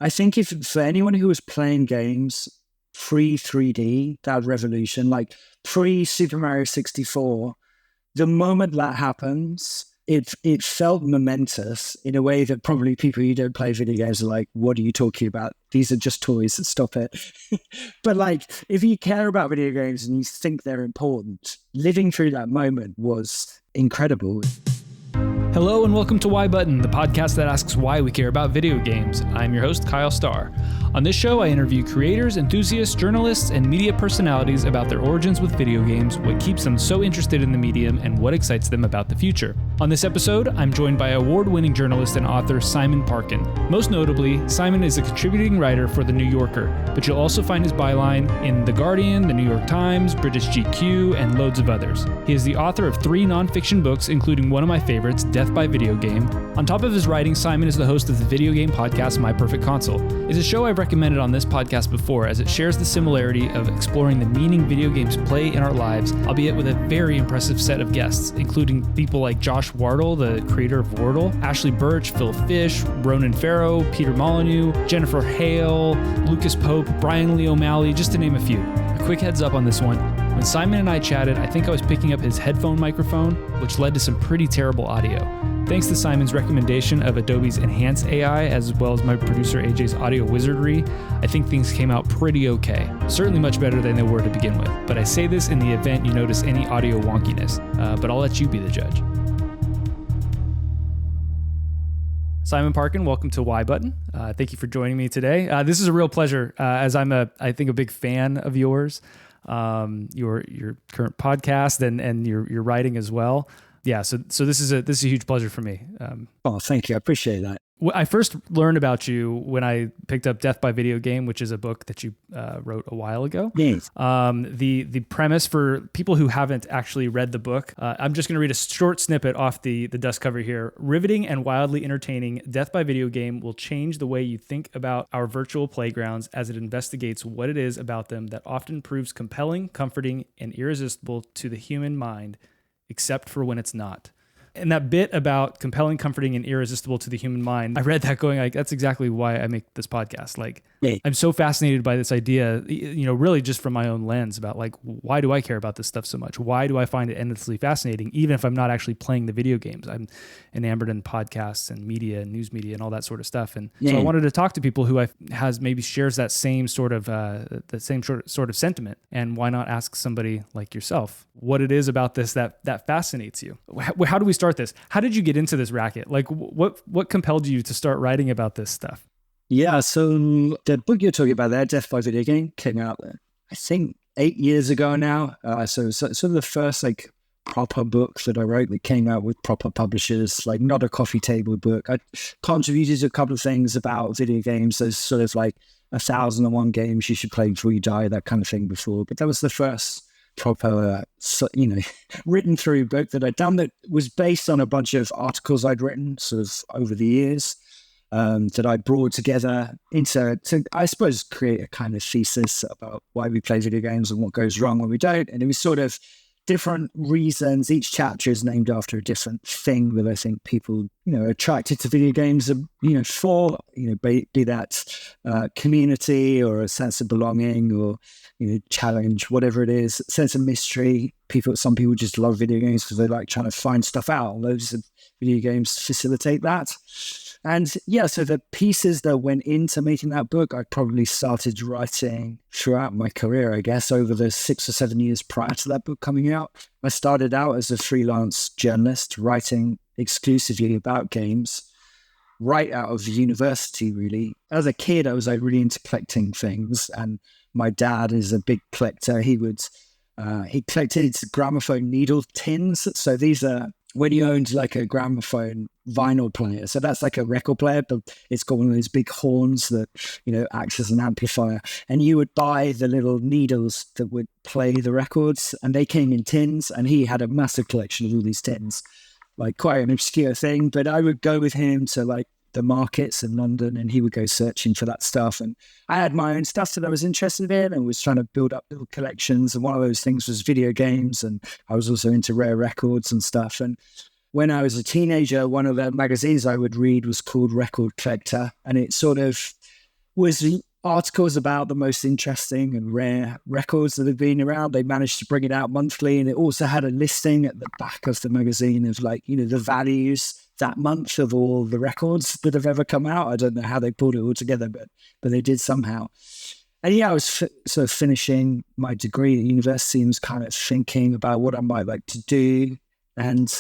I think if for anyone who was playing games pre-3D, that revolution, like pre-Super Mario 64, the moment that happens, it felt momentous in a way that probably people who don't play video games are like, what are you talking about? These are just toys, stop it. But like, if you care about video games and you think they're important, living through that moment was incredible. Hello and welcome to Why Button, the podcast that asks why we care about video games. I'm your host, Kyle Starr. On this show, I interview creators, enthusiasts, journalists, and media personalities about their origins with video games, what keeps them so interested in the medium, and what excites them about the future. On this episode, I'm joined by award-winning journalist and author Simon Parkin. Most notably, Simon is a contributing writer for The New Yorker, but you'll also find his byline in The Guardian, The New York Times, British GQ, and loads of others. He is the author of 3 nonfiction books, including one of my favorites, Death by Video Game. On top of his writing, Simon is the host of the video game podcast My Perfect Console. It's a show I've recommended on this podcast before, as it shares the similarity of exploring the meaning video games play in our lives, albeit with a very impressive set of guests, including people like Josh Wardle, the creator of Wordle, Ashley Birch, Phil Fish, Ronan Farrow, Peter Molyneux, Jennifer Hale, Lucas Pope, Brian Lee O'Malley, just to name a few. A quick heads up on this one. When Simon and I chatted, I think I was picking up his headphone microphone, which led to some pretty terrible audio. Thanks to Simon's recommendation of Adobe's Enhance AI, as well as my producer AJ's audio wizardry, I think things came out pretty okay. Certainly much better than they were to begin with. But I say this in the event you notice any audio wonkiness, but I'll let you be the judge. Simon Parkin, welcome to Why Button. Thank you for joining me today. This is a real pleasure, as I'm I think a big fan of yours, your current podcast and your writing as well. Yeah, so this is a huge pleasure for me. Oh, thank you. I appreciate that. I first learned about you when I picked up Death by Video Game, which is a book that you wrote a while ago. Yes. The premise for people who haven't actually read the book, I'm just going to read a short snippet off the dust cover here. Riveting and wildly entertaining, Death by Video Game will change the way you think about our virtual playgrounds as it investigates what it is about them that often proves compelling, comforting, and irresistible to the human mind, except for when it's not. And that bit about compelling, comforting, and irresistible to the human mind, I read that going like, that's exactly why I make this podcast. Like, yeah. I'm so fascinated by this idea, really just from my own lens about like, why do I care about this stuff so much? Why do I find it endlessly fascinating? Even if I'm not actually playing the video games, I'm enamored in podcasts and media and news media and all that sort of stuff. And so I wanted to talk to people who has maybe shares that same sort of, sort of sentiment. And why not ask somebody like yourself what it is about this that fascinates you? How do we start this? How did you get into this racket? Like what compelled you to start writing about this stuff? Yeah, so the book you're talking about there, Death by Video Game, came out, I think, 8 years ago now. So sort of the first like proper book that I wrote that came out with proper publishers, like not a coffee table book. I contributed to a couple of things about video games. There's sort of like 1,001 games you should play before you die, that kind of thing before. But that was the first proper, written through book that I'd done that was based on a bunch of articles I'd written sort of over the years. That I brought together to, I suppose, create a kind of thesis about why we play video games and what goes wrong when we don't. And it was sort of different reasons. Each chapter is named after a different thing that I think people, are attracted to video games, for, be that community or a sense of belonging or, challenge, whatever it is, sense of mystery. Some people just love video games because they like trying to find stuff out. Loads of video games facilitate that. And yeah, so the pieces that went into making that book, I probably started writing throughout my career, I guess, over the 6 or 7 years prior to that book coming out. I started out as a freelance journalist, writing exclusively about games, right out of university, really. As a kid, I was like really into collecting things, and my dad is a big collector. He collected gramophone needle tins. So these are when you owned like a gramophone vinyl player. So that's like a record player, but it's got one of those big horns that, acts as an amplifier. And you would buy the little needles that would play the records, and they came in tins, and he had a massive collection of all these tins, like quite an obscure thing. But I would go with him to like the markets in London, and he would go searching for that stuff. And I had my own stuff that I was interested in and was trying to build up little collections. And one of those things was video games. And I was also into rare records and stuff. And when I was a teenager, one of the magazines I would read was called Record Collector. And it sort of was articles about the most interesting and rare records that have been around. They managed to bring it out monthly, and it also had a listing at the back of the magazine of like, the values that month of all the records that have ever come out. I don't know how they pulled it all together, but they did somehow. And yeah, I was sort of finishing my degree at university and was kind of thinking about what I might like to do. And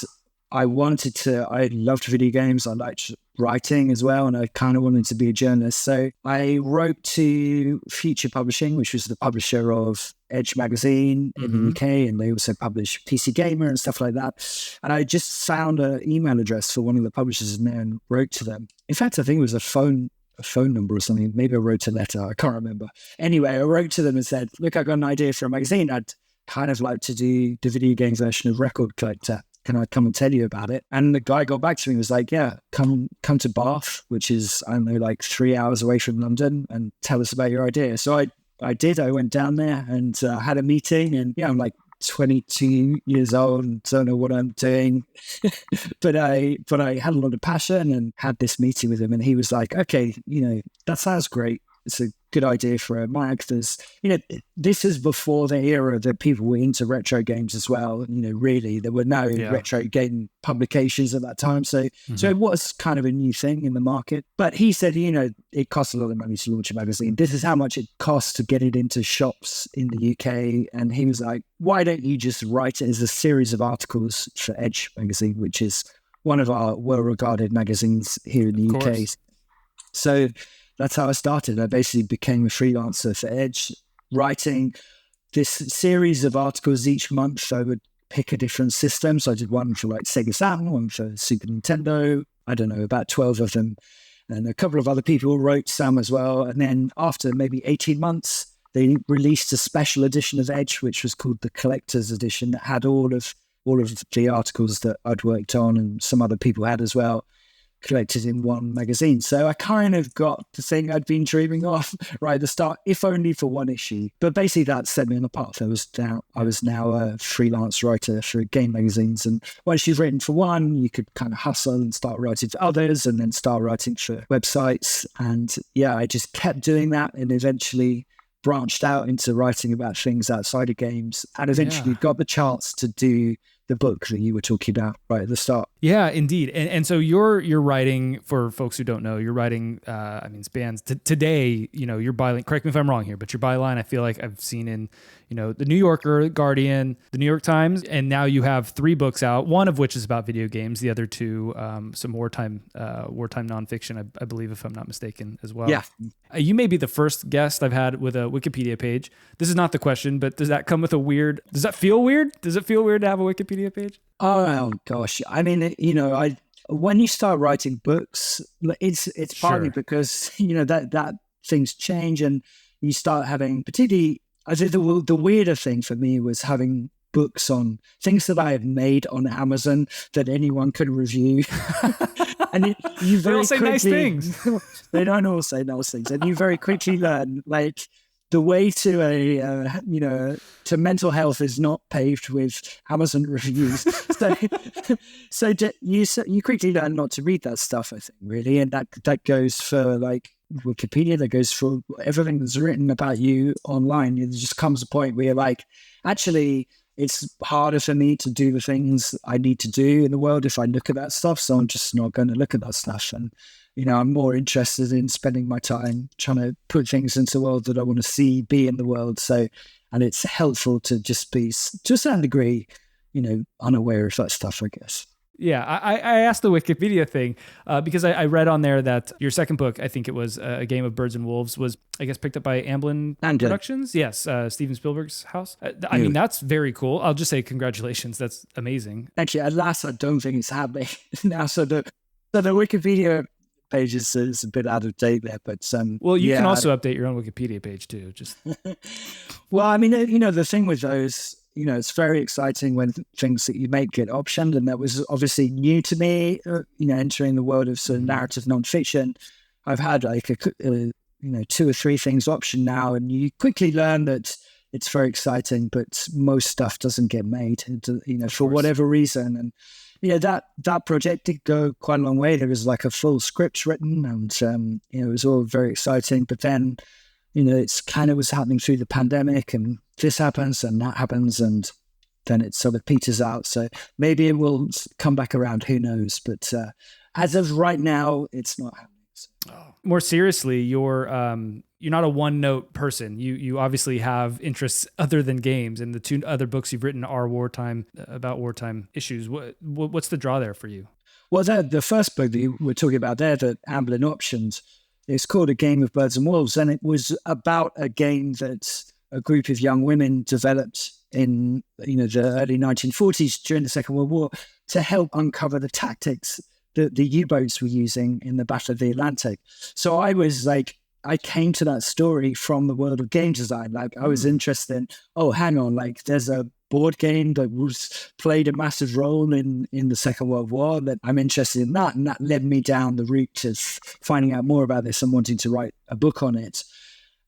I loved video games. I liked writing as well. And I kind of wanted to be a journalist. So I wrote to Future Publishing, which was the publisher of Edge magazine in the UK. And they also publish PC Gamer and stuff like that. And I just found an email address for one of the publishers in there and wrote to them. In fact, I think it was a phone number or something. Maybe I wrote a letter. I can't remember. Anyway, I wrote to them and said, look, I got an idea for a magazine. I'd kind of like to do the video game version of Record Collector. Can I come and tell you about it? And the guy got back to me and was like, yeah, come to Bath, which is, I don't know, like 3 hours away from London, and tell us about your idea. So I did. I went down there and had a meeting, and yeah, I'm like 22 years old and don't know what I'm doing. but I had a lot of passion and had this meeting with him, and he was like, okay, that sounds great. It's a good idea for a mag. This is before the era that people were into retro games as well. Really, there were no retro game publications at that time. So it was kind of a new thing in the market. But he said, it costs a lot of money to launch a magazine. This is how much it costs to get it into shops in the UK. And he was like, why don't you just write it as a series of articles for Edge magazine, which is one of our well-regarded magazines here in the UK. So that's how I started. I basically became a freelancer for Edge, writing this series of articles each month. I would pick a different system. So I did one for like Sega Saturn, one for Super Nintendo. I don't know, about 12 of them. And a couple of other people wrote some as well. And then after maybe 18 months, they released a special edition of Edge, which was called the Collector's Edition, that had all of the articles that I'd worked on and some other people had as well, collected in one magazine. So I kind of got the thing I'd been dreaming of right at the start, if only for one issue. But basically that set me on the path. I was now a freelance writer for game magazines. And once you've written for one, you could kind of hustle and start writing for others, and then start writing for websites. And yeah, I just kept doing that, and eventually branched out into writing about things outside of games, and eventually got the chance to do the book that you were talking about right at the start. Yeah, indeed. And so you're writing, for folks who don't know, you're writing, spans today, your byline, correct me if I'm wrong here, but your byline, I feel like I've seen in, the New Yorker, Guardian, the New York Times, and now you have 3 books out, one of which is about video games, the other 2, some wartime nonfiction, I believe, if I'm not mistaken, as well. Yeah. You may be the first guest I've had with a Wikipedia page. This is not the question, but does that come with does that feel weird? Does it feel weird to have a Wikipedia page? Oh gosh. I mean, when you start writing books, it's partly because, that things change, and you start having, particularly, I think the weirder thing for me was having books on things that I have made on Amazon that anyone could review. And you very they all say quickly, nice things. They don't all say nice things. And you very quickly learn, like, the way to to mental health is not paved with Amazon reviews. So you quickly learn not to read that stuff, I think, really. And that goes for like Wikipedia, that goes for everything that's written about you online. There just comes a point where you're like, actually, it's harder for me to do the things I need to do in the world if I look at that stuff. So I'm just not going to look at that stuff. And I'm more interested in spending my time trying to put things into the world that I want to be in the world. So, and it's helpful to just be, to a certain degree, unaware of that stuff, I guess. Yeah, I asked the Wikipedia thing because I read on there that your second book, I think it was A Game of Birds and Wolves, was, I guess, picked up by Amblin Productions. Yes, Steven Spielberg's house. I mean, that's very cool. I'll just say congratulations. That's amazing. Actually, at last, I don't think it's happening now. So the Wikipedia page is a bit out of date there, but well, you can also update your own Wikipedia page too. Just well, I mean, the thing with those, it's very exciting when things that you make get optioned, and that was obviously new to me. Entering the world of sort of narrative nonfiction, I've had like 2 or 3 things optioned now, and you quickly learn that it's very exciting, but most stuff doesn't get made, for whatever reason. And Yeah, that project did go quite a long way. There was like a full script written, and it was all very exciting. But then, it's kind of was happening through the pandemic, and this happens and that happens, and then it sort of peters out. So maybe it will come back around. Who knows? But as of right now, it's not happening. So. More seriously, you're not a one-note person. You obviously have interests other than games, and the two other books you've written are about wartime issues. What's the draw there for you? Well, the first book that you were talking about there, the Ambling Options, it's called A Game of Birds and Wolves, and it was about a game that a group of young women developed in the early 1940s during the Second World War to help uncover the tactics that the U-boats were using in the Battle of the Atlantic. So I was like, I came to that story from the world of game design. Like I was interested in, hang on, like there's a board game that played a massive role in the Second World War that I'm interested in that. And that led me down the route of finding out more about this and wanting to write a book on it.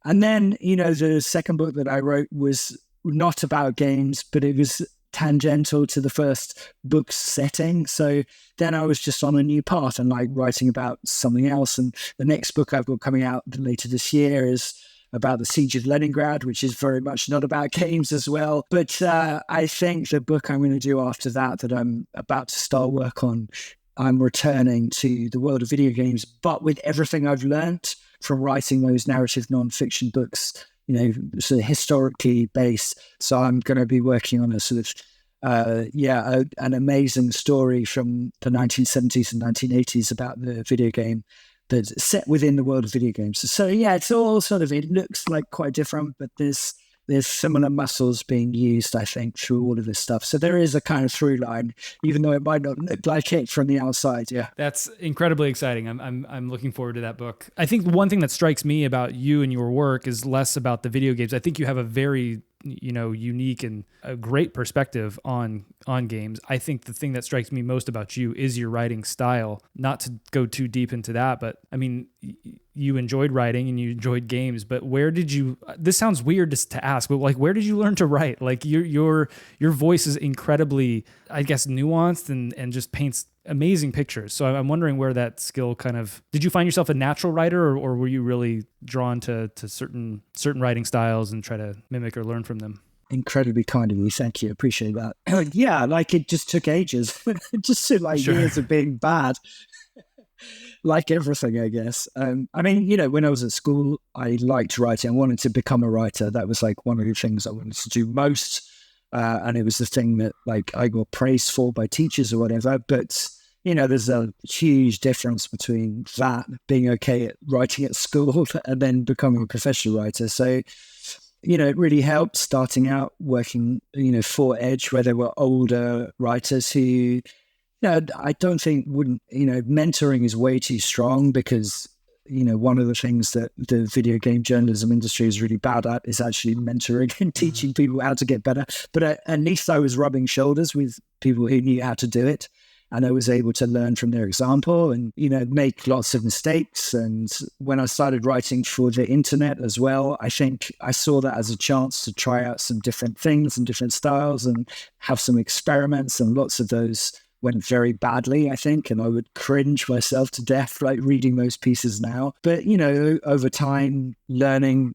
And then, the second book that I wrote was not about games, but it was tangential to the first book's setting. So then I was just on a new path and like writing about something else. And the next book I've got coming out later this year is about the Siege of Leningrad, which is very much not about games as well. But I think the book I'm going to do after that I'm about to start work on, I'm returning to the world of video games, but with everything I've learned from writing those narrative nonfiction books, sort of historically based. So I'm going to be working on a sort of, an amazing story from the 1970s and 1980s about the video game that's set within the world of video games. So yeah, it's all sort of, it looks like quite different, but there's similar muscles being used, I think, through all of this stuff. So there is a kind of through line, even though it might not look like it from the outside. Yeah, that's incredibly exciting. I'm looking forward to that book. I think one thing that strikes me about you and your work is less about the video games. I think you have a very unique and a great perspective on games. I think the thing that strikes me most about you is your writing style. Not to go too deep into that, but I mean, you enjoyed writing and you enjoyed games, but this sounds weird to ask, but like, where did you learn to write? Like your voice is incredibly, I guess, nuanced and just paints amazing pictures. So I'm wondering where that skill did you find yourself a natural writer or were you really drawn to certain writing styles and try to mimic or learn from them? Incredibly kind of you. Thank you. Appreciate that. Yeah, like it just took ages. It just took like years of being bad. Like everything, I guess. I mean, when I was at school, I liked writing. I wanted to become a writer. That was like one of the things I wanted to do most. And it was the thing that like I got praised for by teachers or whatever. But, there's a huge difference between that, being okay at writing at school and then becoming a professional writer. So, it really helped starting out working, for Edge, where there were older writers who, I don't think mentoring is way too strong because, one of the things that the video game journalism industry is really bad at is actually mentoring and teaching people how to get better. But at least I was rubbing shoulders with people who knew how to do it. And I was able to learn from their example and, make lots of mistakes. And when I started writing for the internet as well, I think I saw that as a chance to try out some different things and different styles and have some experiments. And lots of those went very badly, I think, and I would cringe myself to death, like reading those pieces now. But, over time, learning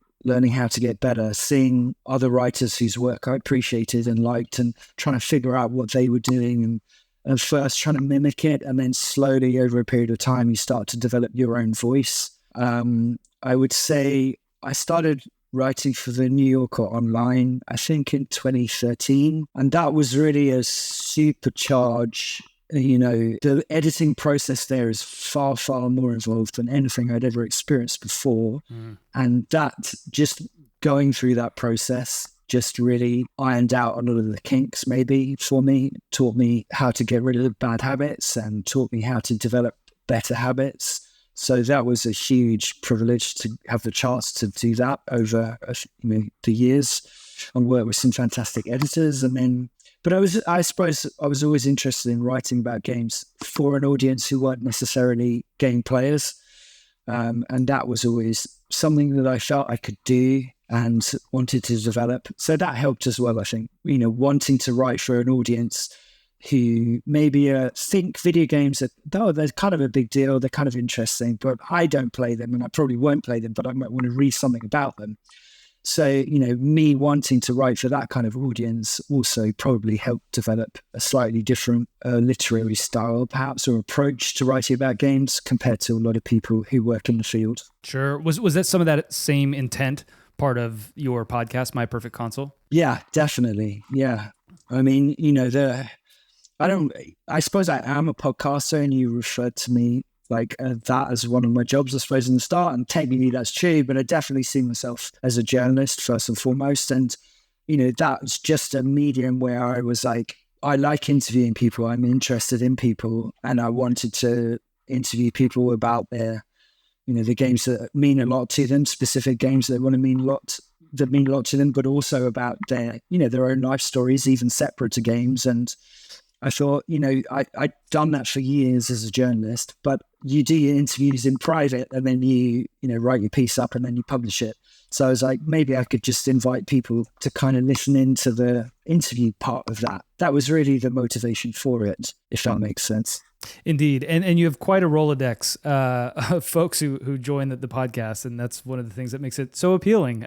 how to get better, seeing other writers whose work I appreciated and liked and trying to figure out what they were doing and first trying to mimic it. And then slowly over a period of time, you start to develop your own voice. I would say I started writing for the New Yorker Online, I think in 2013. And that was really a supercharge. The editing process there is far, far more involved than anything I'd ever experienced before. And that just going through that process just really ironed out a lot of the kinks maybe for me, taught me how to get rid of the bad habits and taught me how to develop better habits. So that was a huge privilege to have the chance to do that over the years and work with some fantastic editors. But I suppose I was always interested in writing about games for an audience who weren't necessarily game players. And that was always something that I felt I could do and wanted to develop. So that helped as well, I think, wanting to write for an audience who maybe think video games are, oh, they're kind of a big deal, they're kind of interesting, but I don't play them and I probably won't play them, but I might want to read something about them. So, me wanting to write for that kind of audience also probably helped develop a slightly different literary style, perhaps, or approach to writing about games compared to a lot of people who work in the field. Sure. Was that some of that same intent part of your podcast, My Perfect Console? Yeah, definitely. Yeah. I mean, I suppose I am a podcaster, and you referred to me like that as one of my jobs, I suppose, in the start. And technically that's true, but I definitely see myself as a journalist first and foremost. And, that's just a medium where I was like, I like interviewing people. I'm interested in people. And I wanted to interview people about their, the games that mean a lot to them, specific games that mean a lot to them, but also about their, their own life stories, even separate to games. And I thought, I'd done that for years as a journalist, but you do your interviews in private and then you write your piece up and then you publish it. So I was like, maybe I could just invite people to kind of listen into the interview part of that. That was really the motivation for it, if that makes sense. Indeed. And you have quite a Rolodex of folks who join the podcast, and that's one of the things that makes it so appealing.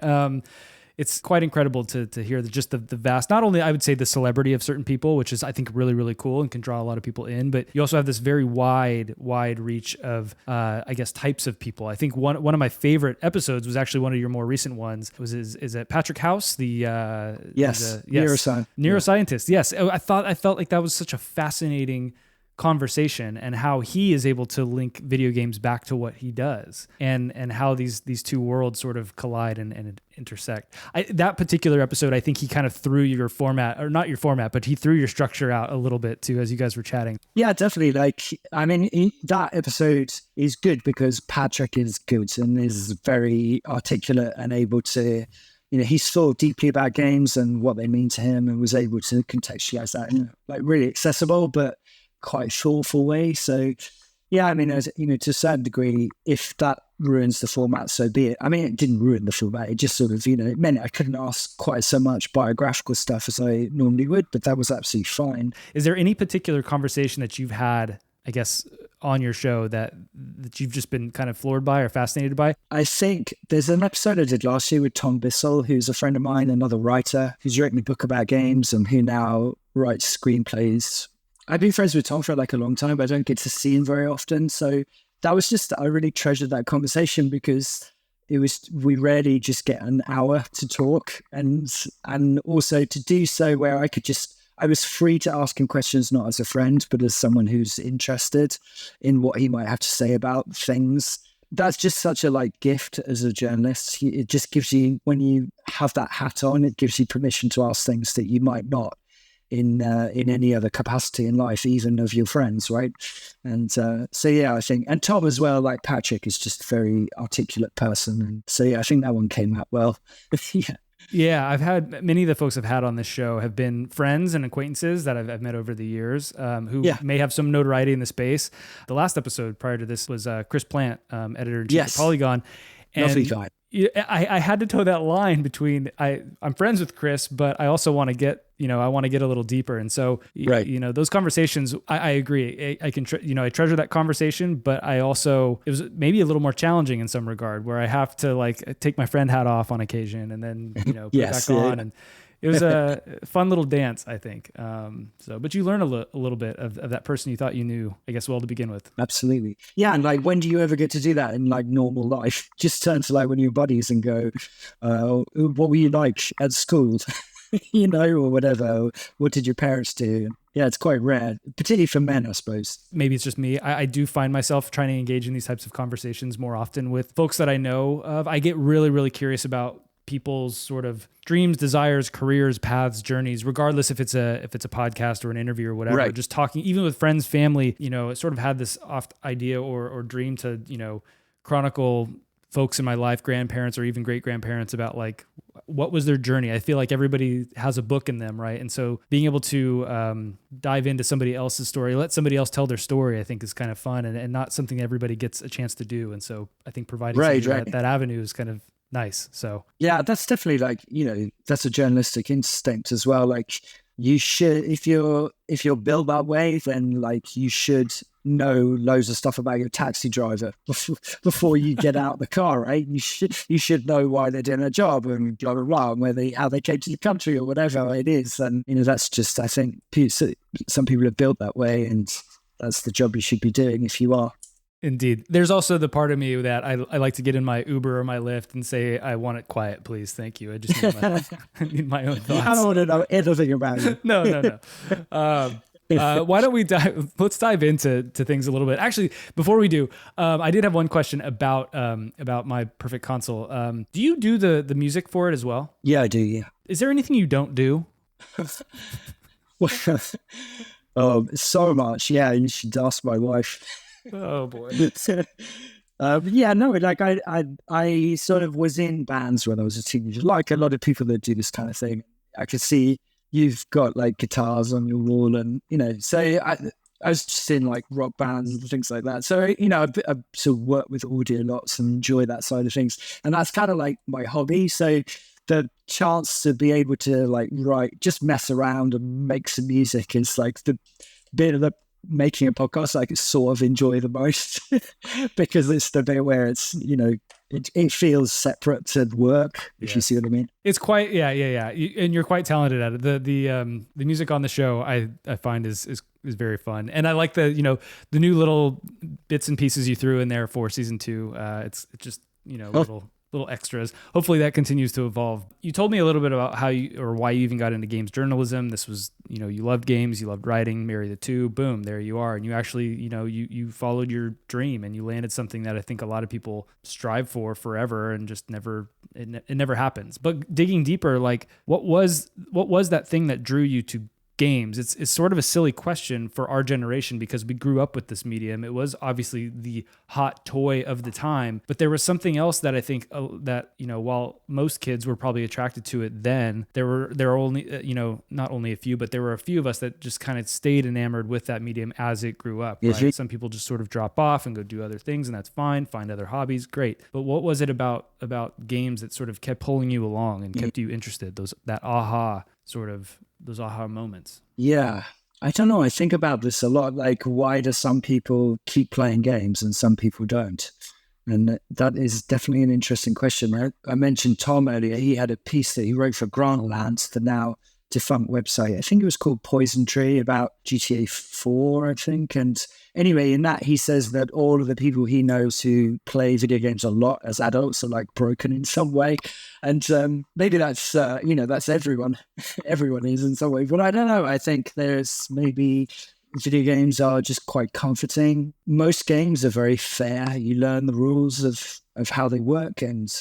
It's quite incredible to hear just the vast, not only I would say the celebrity of certain people, which is I think really, really cool and can draw a lot of people in, but you also have this very wide reach of, I guess, types of people. I think one of my favorite episodes was actually one of your more recent ones. Is it Patrick House? Neuroscientist. Yes. I felt like that was such a fascinating conversation, and how he is able to link video games back to what he does, and how these two worlds sort of collide and intersect. That particular episode, I think he kind of threw your format, or not your format, but he threw your structure out a little bit too, as you guys were chatting. Yeah, definitely. That episode is good because Patrick is good and is very articulate and able to, he's thought deeply about games and what they mean to him, and was able to contextualize that in really accessible, but quite thoughtful way. So yeah, as to a certain degree, if that ruins the format, so be it. It didn't ruin the format. It just sort of, it meant I couldn't ask quite so much biographical stuff as I normally would, but that was absolutely fine. Is there any particular conversation that you've had, I guess, on your show that you've just been kind of floored by or fascinated by? I think there's an episode I did last year with Tom Bissell, who's a friend of mine, another writer who's written a book about games and who now writes screenplays. I've been friends with Tom for a long time, but I don't get to see him very often. So that was I really treasured that conversation because we rarely just get an hour to talk, and also to do so where I was free to ask him questions, not as a friend, but as someone who's interested in what he might have to say about things. That's just such a gift as a journalist. It just gives you, when you have that hat on, it gives you permission to ask things that you might not in any other capacity in life, even of your friends, right? And so yeah, I think, and Tom as well, like Patrick, is just a very articulate person, and so yeah, I think that one came out well. Yeah, I've had many of the folks I've had on this show have been friends and acquaintances that I've met over the years, who may have some notoriety in the space. The last episode prior to this was Chris Plant, editor-in-chief of Polygon. And lovely guy. I had to toe that line between I'm friends with Chris, but I also want to get a little deeper. And so, those conversations, I agree. I can, I treasure that conversation, but it was maybe a little more challenging in some regard, where I have to take my friend hat off on occasion and then, put it back on. And it was a fun little dance, I think. But you learn a little bit of that person you thought you knew, I guess, well to begin with. Absolutely. Yeah. And when do you ever get to do that in normal life? Just turn to one of your buddies and go, what were you like at school? Or whatever. What did your parents do? Yeah, it's quite rare, particularly for men, I suppose. Maybe it's just me. I do find myself trying to engage in these types of conversations more often with folks that I know of. I get really, really curious about people's sort of dreams, desires, careers, paths, journeys, regardless if it's a podcast or an interview or whatever. Right. Just talking, even with friends, family, sort of had this oft idea or dream to, chronicle folks in my life, grandparents or even great grandparents, about what was their journey. I feel like everybody has a book in them, right? And so being able to dive into somebody else's story, let somebody else tell their story, I think is kind of fun and not something everybody gets a chance to do. And so I think providing that avenue is kind of nice. So yeah, that's definitely that's a journalistic instinct as well. you should, if you're built that way, then like you should know loads of stuff about your taxi driver before you get out the car, right? You should know why they're doing a job and blah blah blah, and how they came to the country or whatever it is. And that's just, I think some people are built that way, and that's the job you should be doing if you are. Indeed. There's also the part of me that I like to get in my Uber or my Lyft and say, I want it quiet, please. Thank you. I just need I need my own thoughts. I don't want to know anything about it. No. Why don't we let's dive into things a little bit. Actually, before we do, I did have one question about my Perfect Console. Do you do the music for it as well? Yeah, I do. Yeah. Is there anything you don't do? So much. Yeah, you should ask my wife. Oh boy. Yeah, no, like I sort of was in bands when I was a teenager, like a lot of people that do this kind of thing. I could see you've got like guitars on your wall, and so I was just in like rock bands and things like that. So I sort of work with audio lots and enjoy that side of things, and that's kind of like my hobby. So the chance to be able to like write, just mess around and make some music is like the bit of the making a podcast I could sort of enjoy the most because it's the bit where it's it feels separate to work, if you see what I mean. It's quite and you're quite talented at it. The music on the show I find is very fun, and I like the new little bits and pieces you threw in there for season 2. It's just little extras. Hopefully that continues to evolve. You told me a little bit about how why you even got into games journalism. This was, you loved games, you loved writing, marry the two, boom, there you are. And you actually, you followed your dream and you landed something that I think a lot of people strive for forever and just it never happens. But digging deeper, like what was that thing that drew you to games? It's sort of a silly question for our generation because we grew up with this medium. It was obviously the hot toy of the time, but there was something else that I think that while most kids were probably attracted to it then, there were only not only a few, but there were a few of us that just kind of stayed enamored with that medium as it grew up. Right? Mm-hmm. Some people just sort of drop off and go do other things, and that's fine. Find other hobbies, great. But what was it about games that sort of kept pulling you along and kept you interested? Those aha moments. Yeah. I don't know. I think about this a lot. Like, why do some people keep playing games and some people don't? And that is definitely an interesting question. I mentioned Tom earlier. He had a piece that he wrote for Grann, the now defunct website. I think it was called Poison Tree, about GTA 4, I think. And anyway, in that, he says that all of the people he knows who play video games a lot as adults are like broken in some way. And maybe that's, that's everyone. Everyone is in some way. But I don't know. I think there's maybe video games are just quite comforting. Most games are very fair. You learn the rules of how they work, and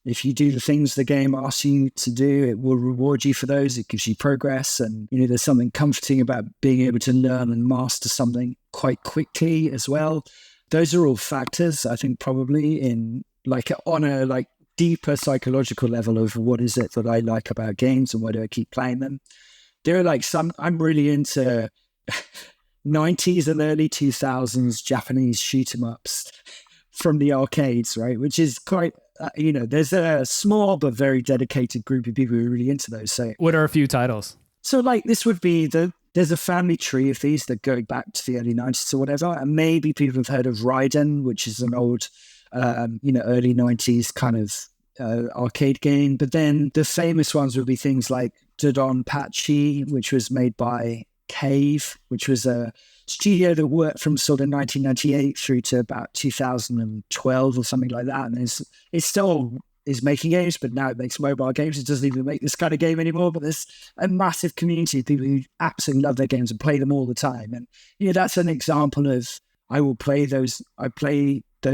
if you do the things the game asks you to do, it will reward you for those. It gives you progress. And, there's something comforting about being able to learn and master something quite quickly as well. Those are all factors, I think, probably on a deeper psychological level of what is it that I like about games and why do I keep playing them. There are I'm really into 90s and early 2000s Japanese shoot 'em ups from the arcades, right? Which is quite... there's a small but very dedicated group of people who are really into those. So, what are a few titles? So, this would be there's a family tree of these that go back to the early 90s or whatever. And maybe people have heard of Raiden, which is an old, early 90s kind of arcade game. But then the famous ones would be things like Dodonpachi, which was made by Cave, which was a studio that worked from sort of 1998 through to about 2012 or something like that. And it still is making games, but now it makes mobile games. It doesn't even make this kind of game anymore, but there's a massive community of people who absolutely love their games and play them all the time. And that's an example of, I play those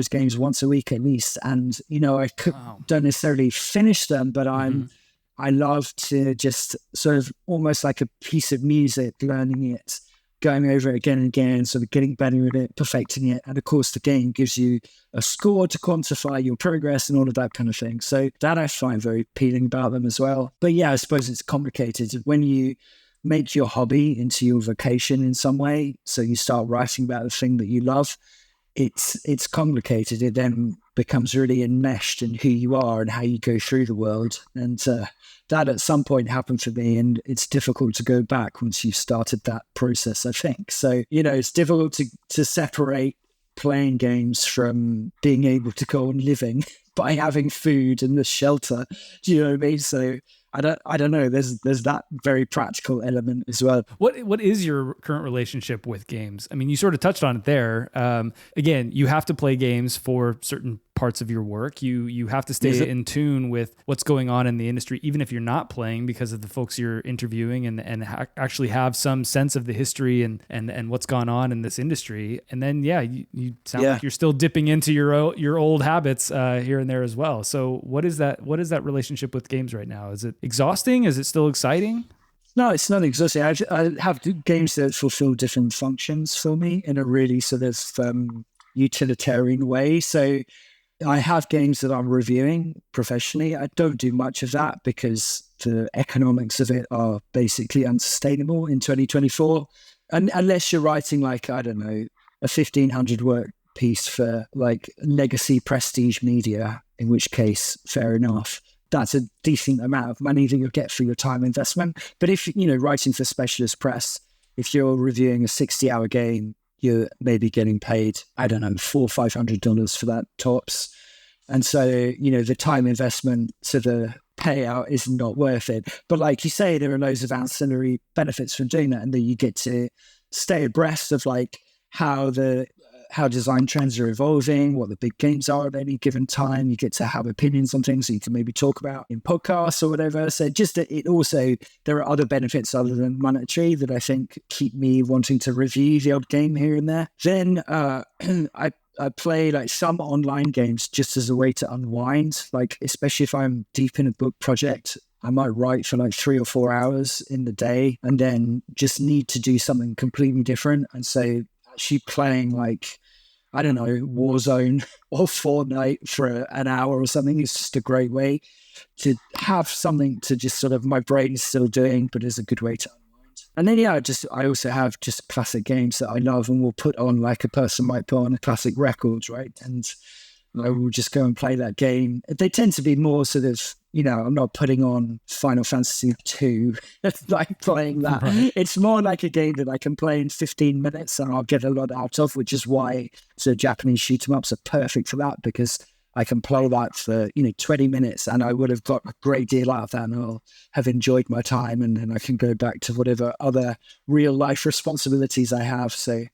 games once a week at least. And, don't necessarily finish them, but I love to just sort of almost like a piece of music, learning it, going over it again and again, sort of getting better at it, perfecting it. And of course, the game gives you a score to quantify your progress and all of that kind of thing. So that I find very appealing about them as well. But yeah, I suppose it's complicated. When you make your hobby into your vocation in some way, so you start writing about the thing that you love, it's complicated. It then becomes really enmeshed in who you are and how you go through the world. And that at some point happened for me, and it's difficult to go back once you've started that process, I think. So, it's difficult to separate playing games from being able to go on living by having food and the shelter. Do you know what I mean? So I don't know. There's that very practical element as well. What is your current relationship with games? I mean, you sort of touched on it there. Again, you have to play games for certain parts of your work. You have to stay in tune with what's going on in the industry, even if you're not playing, because of the folks you're interviewing, and actually have some sense of the history and what's gone on in this industry. And then, you sound like you're still dipping into your old habits here and there as well. So what is that relationship with games right now? Is it exhausting? Is it still exciting? No, it's not exhausting. I have games that fulfill different functions for me in a really sort of utilitarian way. So I have games that I'm reviewing professionally. I don't do much of that because the economics of it are basically unsustainable in 2024. And unless you're writing like, I don't know, a 1,500 word piece for like legacy prestige media, in which case, fair enough. That's a decent amount of money that you'll get for your time investment. But if, writing for specialist press, if you're reviewing a 60-hour game, you're maybe getting paid, I don't know, $400 or $500 for that tops. And so, the time investment to the payout is not worth it. But like you say, there are loads of ancillary benefits from doing that. And then you get to stay abreast of like how design trends are evolving, what the big games are at any given time. You get to have opinions on things that you can maybe talk about in podcasts or whatever. So there are other benefits other than monetary that I think keep me wanting to review the odd game here and there. Then I play like some online games just as a way to unwind, like especially if I'm deep in a book project. I might write for like 3 or 4 hours in the day and then just need to do something completely different. And so actually playing like, I don't know, Warzone or Fortnite for an hour or something is just a great way to have something to just sort of, my brain is still doing, but is a good way to unwind. And then, I also have just classic games that I love and will put on like a person might put on a classic record, right? And I will just go and play that game. They tend to be more sort of, I'm not putting on Final Fantasy 2, like playing that. Right. It's more like a game that I can play in 15 minutes and I'll get a lot out of, which is why Japanese shoot 'em ups are perfect for that, because I can play that for, 20 minutes and I would have got a great deal out of that and I'll have enjoyed my time, and then I can go back to whatever other real life responsibilities I have. So,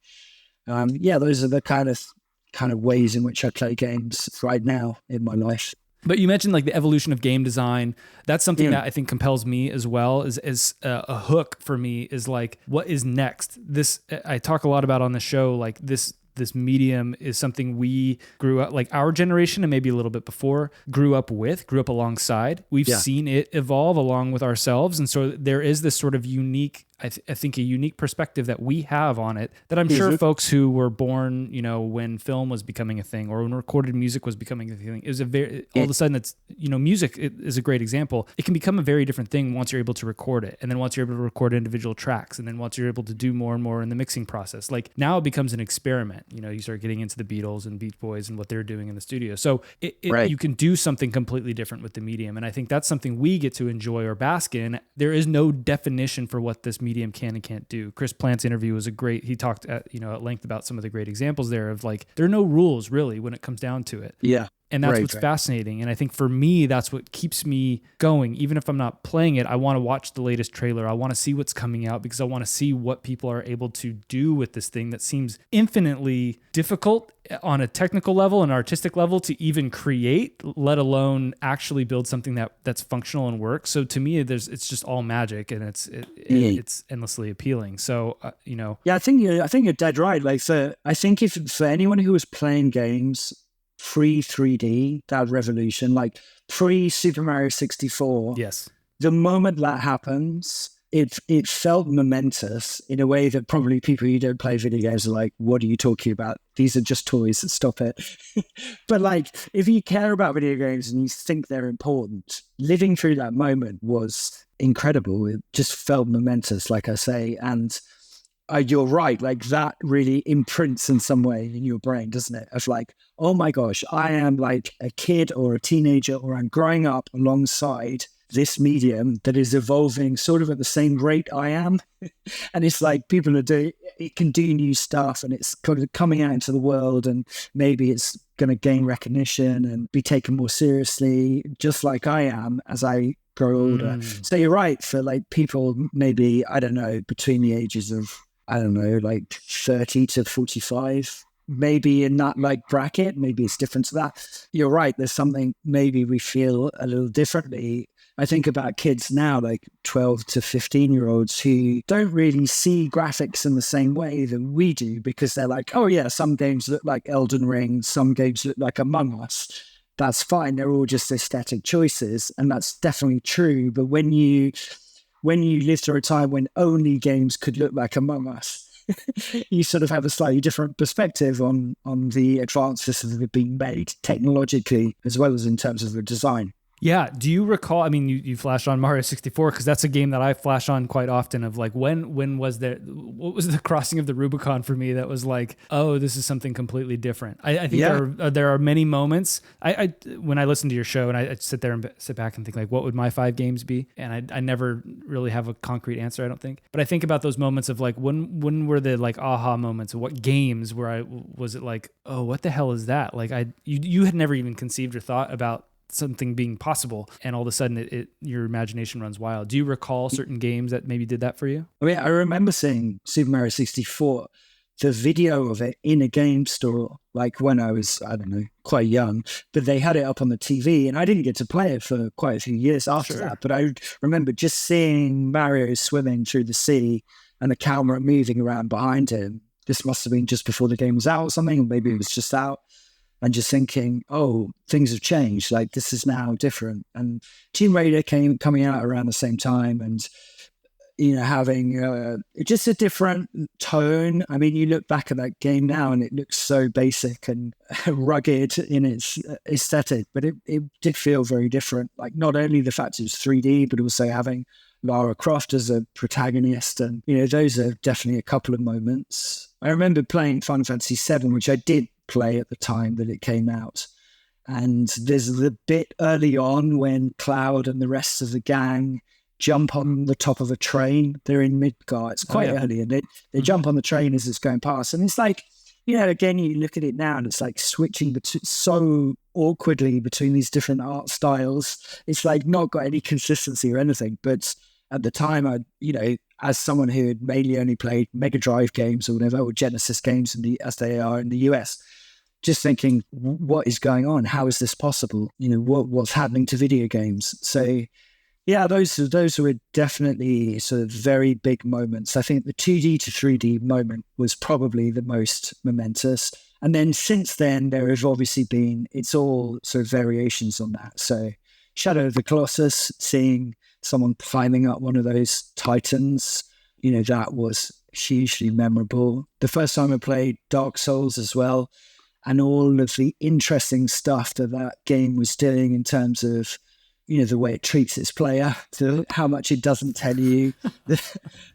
those are the kind of ways in which I play games right now in my life. But you mentioned like the evolution of game design. That's something that I think compels me as well, is a hook for me, is like, what is next? This, I talk a lot about on the show, like this medium is something we grew up, like our generation and maybe a little bit before, grew up alongside. We've seen it evolve along with ourselves. And so there is this sort of unique, I think a unique perspective that we have on it that I'm sure folks who were born, when film was becoming a thing or when recorded music was becoming a thing, it was all of a sudden it's, music is a great example. It can become a very different thing once you're able to record it. And then once you're able to record individual tracks, and then once you're able to do more and more in the mixing process, like now it becomes an experiment. You start getting into the Beatles and Beach Boys and what they're doing in the studio. So you can do something completely different with the medium. And I think that's something we get to enjoy or bask in. There is no definition for what this medium can and can't do. Chris Plant's interview was he talked at length about some of the great examples there of like, there are no rules really when it comes down to it. Yeah. And that's what's fascinating. And I think for me, that's what keeps me going. Even if I'm not playing it, I want to watch the latest trailer. I want to see what's coming out because I want to see what people are able to do with this thing that seems infinitely difficult on a technical level and artistic level to even create, let alone actually build something that's functional and works. So to me, it's just all magic, and it's endlessly appealing. So, Yeah, I think you're dead right. Like, I think if for anyone who was playing games pre-3D, that revolution, like pre-Super Mario 64. Yes. The moment that happens, it felt momentous in a way that probably people who don't play video games are like, what are you talking about? These are just toys, stop it. But like, if you care about video games and you think they're important, living through that moment was incredible. It just felt momentous, like I say. And you're right. Like that really imprints in some way in your brain, doesn't it? Of like, oh my gosh, I am like a kid or a teenager, or I'm growing up alongside this medium that is evolving sort of at the same rate I am. And it's like people are doing, it can do new stuff and it's kind of coming out into the world, and maybe it's going to gain recognition and be taken more seriously, just like I am as I grow older. So you're right, for like people maybe, I don't know, between the ages of, I don't know, like 30 to 45, maybe in that like bracket, maybe it's different to that. You're right, there's something maybe we feel a little differently. I think about kids now, like 12 to 15-year-olds who don't really see graphics in the same way that we do, because they're like, oh yeah, some games look like Elden Ring, some games look like Among Us. That's fine. They're all just aesthetic choices. And that's definitely true. But when you live through a time when only games could look like Among Us, you sort of have a slightly different perspective on the advances that have been made technologically, as well as in terms of the design. Yeah. Do you recall, I mean, you flashed on Mario 64 because that's a game that I flash on quite often, of like, when was there, what was the crossing of the Rubicon for me that was like, oh, this is something completely different. I think there are many moments. I when I listen to your show and I sit there and sit back and think like, what would my 5 games be? And I never really have a concrete answer, I don't think. But I think about those moments of like, when were the like aha moments of what games where was it like, oh, what the hell is that? Like you had never even conceived or thought about something being possible, and all of a sudden your imagination runs wild. Do you recall certain games that maybe did that for you? I mean, I remember seeing Super Mario 64, the video of it in a game store, like when I was, I don't know, quite young, but they had it up on the TV, and I didn't get to play it for quite a few years after that. But I remember just seeing Mario swimming through the sea and the camera moving around behind him. This must have been just before the game was out or something, or maybe it was just out. And just thinking, oh, things have changed. Like, this is now different. And Tomb Raider coming out around the same time, and having just a different tone. I mean, you look back at that game now, and it looks so basic and rugged in its aesthetic, but it did feel very different. Like, not only the fact it was 3D, but also having Lara Croft as a protagonist, and those are definitely a couple of moments. I remember playing Final Fantasy VII, which I did play at the time that it came out, and there's the bit early on when Cloud and the rest of the gang jump on the top of a train. They're in Midgar. It's quite early, and they jump on the train as it's going past, and it's like, again, you look at it now and it's like switching so awkwardly between these different art styles. It's like not got any consistency or anything. But at the time, as someone who had mainly only played Mega Drive games or whatever, or Genesis games as they are in the US, just thinking, what is going on? How is this possible? What's happening to video games? So, yeah, those were definitely sort of very big moments. I think the 2D to 3D moment was probably the most momentous. And then since then, there have obviously been, it's all sort of variations on that. So Shadow of the Colossus, seeing someone climbing up one of those titans, that was hugely memorable. The first time I played Dark Souls as well, and all of the interesting stuff that game was doing in terms of, the way it treats its player, how much it doesn't tell you, the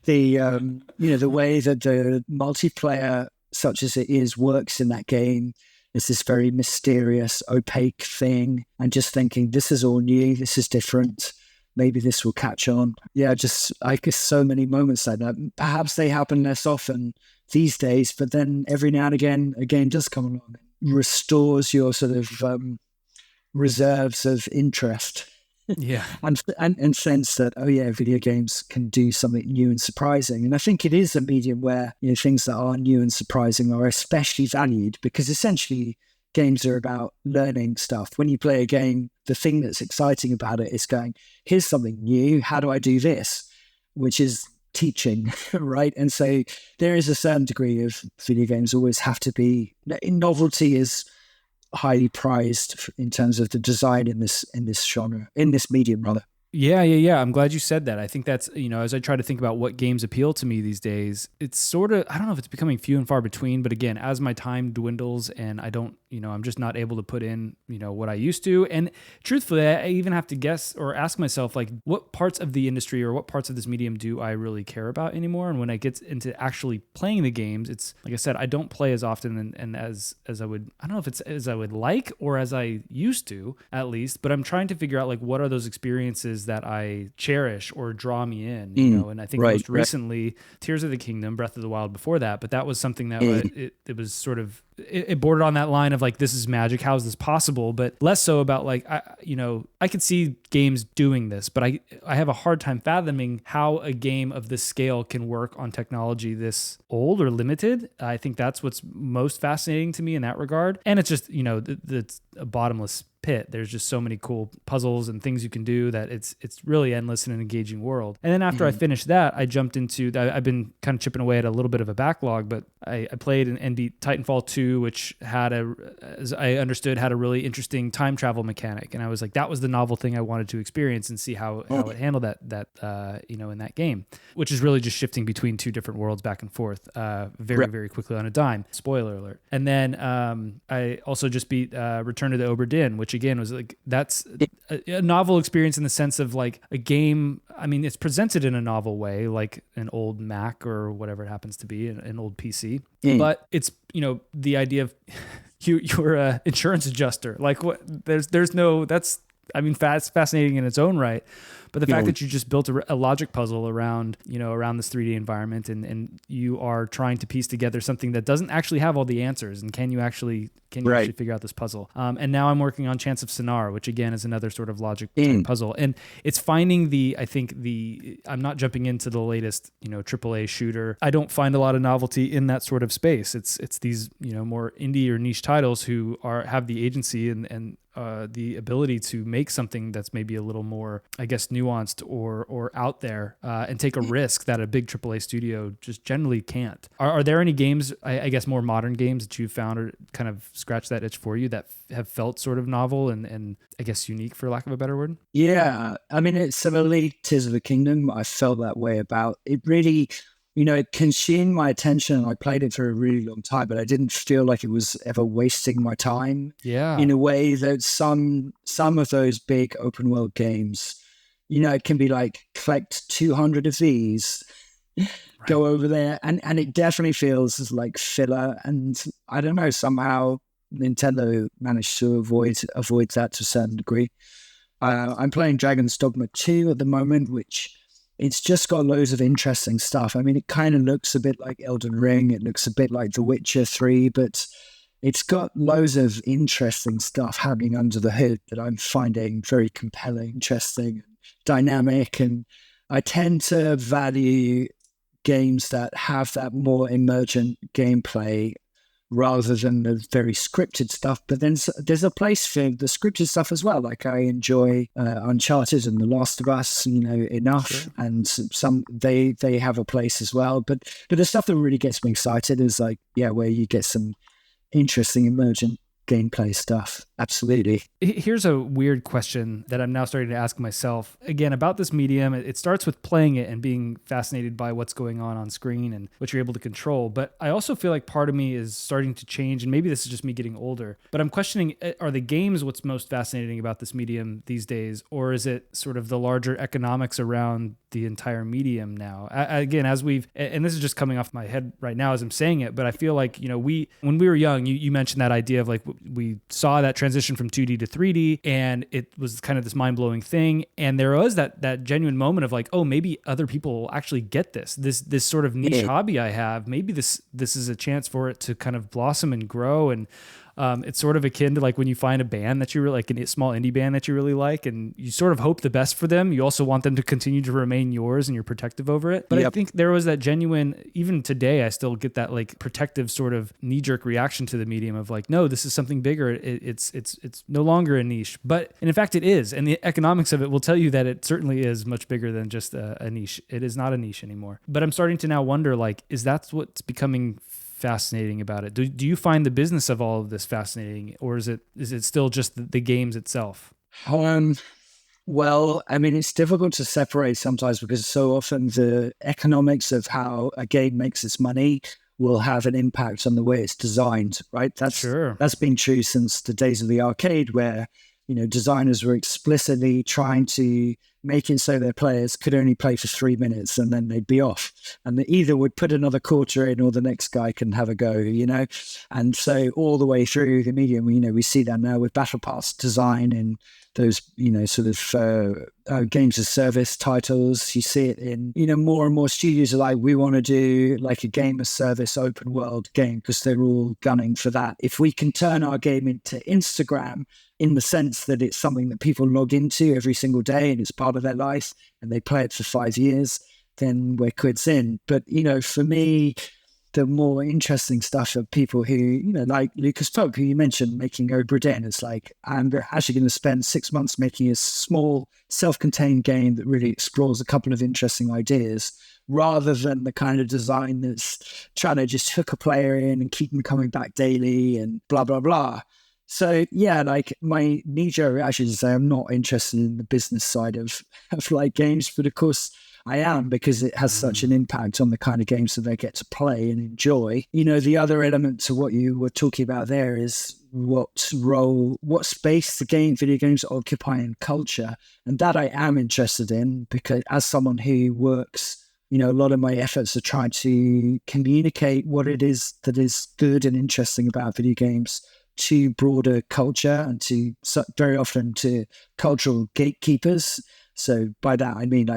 way that the multiplayer, such as it is, works in that game. It's this very mysterious, opaque thing, and just thinking, this is all new, this is different. Maybe this will catch on. Yeah, just, I guess, so many moments like that. Perhaps they happen less often these days, but then every now and again, a game does come along and restores your sort of reserves of interest. Yeah. and sense that, oh yeah, video games can do something new and surprising. And I think it is a medium where things that are new and surprising are especially valued, because essentially games are about learning stuff. When you play a game, the thing that's exciting about it is going, here's something new, how do I do this? Which is teaching, right? And so there is a certain degree of video games always have to be, novelty is highly prized in terms of the design in this genre, in this medium rather. Yeah. I'm glad you said that. I think that's, as I try to think about what games appeal to me these days, it's sort of, I don't know if it's becoming few and far between, but again, as my time dwindles and I don't I'm just not able to put in, what I used to. And truthfully, I even have to guess or ask myself, like, what parts of the industry or what parts of this medium do I really care about anymore? And when I get into actually playing the games, it's like I said, I don't play as often and as I would. I don't know if it's as I would like or as I used to, at least, but I'm trying to figure out, like, what are those experiences that I cherish or draw me in, and I think most recently Tears of the Kingdom, Breath of the Wild before that, but that was something that it was sort of, it bordered on that line of like, this is magic, how is this possible? But less so about like, I could see games doing this, but I have a hard time fathoming how a game of this scale can work on technology this old or limited. I think that's what's most fascinating to me in that regard. And it's just, it's a bottomless pit. There's just so many cool puzzles and things you can do that it's really endless and an engaging world. And then after I finished that, I jumped into, I've been kind of chipping away at a little bit of a backlog, but I played and beat Titanfall 2, which had as I understood, had a really interesting time travel mechanic. And I was like, that was the novel thing I wanted to experience and see how it handled that in that game, which is really just shifting between two different worlds back and forth very quickly on a dime. Spoiler alert. And then I also just beat Return to the Obra Dinn, which again was like, that's a novel experience in the sense of like a game. I mean, it's presented in a novel way, like an old Mac or whatever it happens to be, an old PC, but it's, the idea of you're a insurance adjuster. Like what, there's no, that's, I mean, fascinating in its own right. But the fact that you just built a logic puzzle around, around this 3D environment, and you are trying to piece together something that doesn't actually have all the answers, and can you actually figure out this puzzle? And now I'm working on Chants of Sennaar, which again is another sort of logic puzzle, and it's finding I'm not jumping into the latest, AAA shooter. I don't find a lot of novelty in that sort of space. It's these, more indie or niche titles who have the agency and the ability to make something that's maybe a little more, I guess, nuanced or out there and take a risk that a big AAA studio just generally can't. Are there any games, I guess more modern games, that you've found or kind of scratched that itch for you that have felt sort of novel and I guess unique, for lack of a better word? Yeah. I mean, it's similarly Tears of the Kingdom. I felt that way about it. Really, it consumed my attention. I played it for a really long time, but I didn't feel like it was ever wasting my time. Yeah. In a way that some of those big open world games, it can be like, collect 200 of these, go over there, and it definitely feels like filler. And I don't know, somehow Nintendo managed to avoid that to a certain degree. I'm playing Dragon's Dogma 2 at the moment, which it's just got loads of interesting stuff. I mean, it kind of looks a bit like Elden Ring. It looks a bit like The Witcher 3, but it's got loads of interesting stuff happening under the hood that I'm finding very compelling, interesting, dynamic. And I tend to value games that have that more emergent gameplay rather than the very scripted stuff. But then there's a place for the scripted stuff as well. Like I enjoy Uncharted and The Last of Us, enough. Sure. And some they have a place as well. But the stuff that really gets me excited is like, where you get some interesting emergent gameplay stuff. Absolutely. Here's a weird question that I'm now starting to ask myself again about this medium. It starts with playing it and being fascinated by what's going on screen and what you're able to control. But I also feel like part of me is starting to change, and maybe this is just me getting older, but I'm questioning, are the games what's most fascinating about this medium these days? Or is it sort of the larger economics around the entire medium now? Again, as and this is just coming off my head right now as I'm saying it, but I feel like, when we were young, you mentioned that idea of like, we saw that transition from 2D to 3D, and it was kind of this mind-blowing thing. And there was that genuine moment of like, oh, maybe other people will actually get this sort of niche hobby I have. Maybe this is a chance for it to kind of blossom and grow. And it's sort of akin to like when you find a band that you really like, a small indie band that you really like, and you sort of hope the best for them. You also want them to continue to remain yours, and you're protective over it. But I think there was that genuine, even today, I still get that like protective sort of knee-jerk reaction to the medium of like, no, this is something bigger. It's no longer a niche, and in fact it is. And the economics of it will tell you that it certainly is much bigger than just a niche. It is not a niche anymore. But I'm starting to now wonder, like, is that what's becoming fascinating about it? Do you find the business of all of this fascinating, or is it still just the games itself? Well, I mean, it's difficult to separate sometimes because so often the economics of how a game makes its money will have an impact on the way it's designed, right? That's been true since the days of the arcade, where designers were explicitly trying to make it so their players could only play for 3 minutes and then they'd be off. And they either would put another quarter in or the next guy can have a go, And so all the way through the medium, we see that now with Battle Pass design and those, sort of games of service titles. You see it in, more and more studios are like, we want to do like a game of service open world game because they're all gunning for that. If we can turn our game into Instagram in the sense that it's something that people log into every single day and it's part of their life and they play it for 5 years, then we're quids in. But, for me, the more interesting stuff of people who, like Lucas Pope, who you mentioned, making Obra Dinn. It's like, I'm actually going to spend 6 months making a small self-contained game that really explores a couple of interesting ideas, rather than the kind of design that's trying to just hook a player in and keep them coming back daily and blah, blah, blah. So yeah, like my knee-jerk reaction is to say I'm not interested in the business side of like games, but of course I am, because it has such an impact on the kind of games that they get to play and enjoy. The other element to what you were talking about there is what space video games occupy in culture. And that I am interested in, because as someone who works, a lot of my efforts are trying to communicate what it is that is good and interesting about video games to broader culture and to very often to cultural gatekeepers. So by that, I mean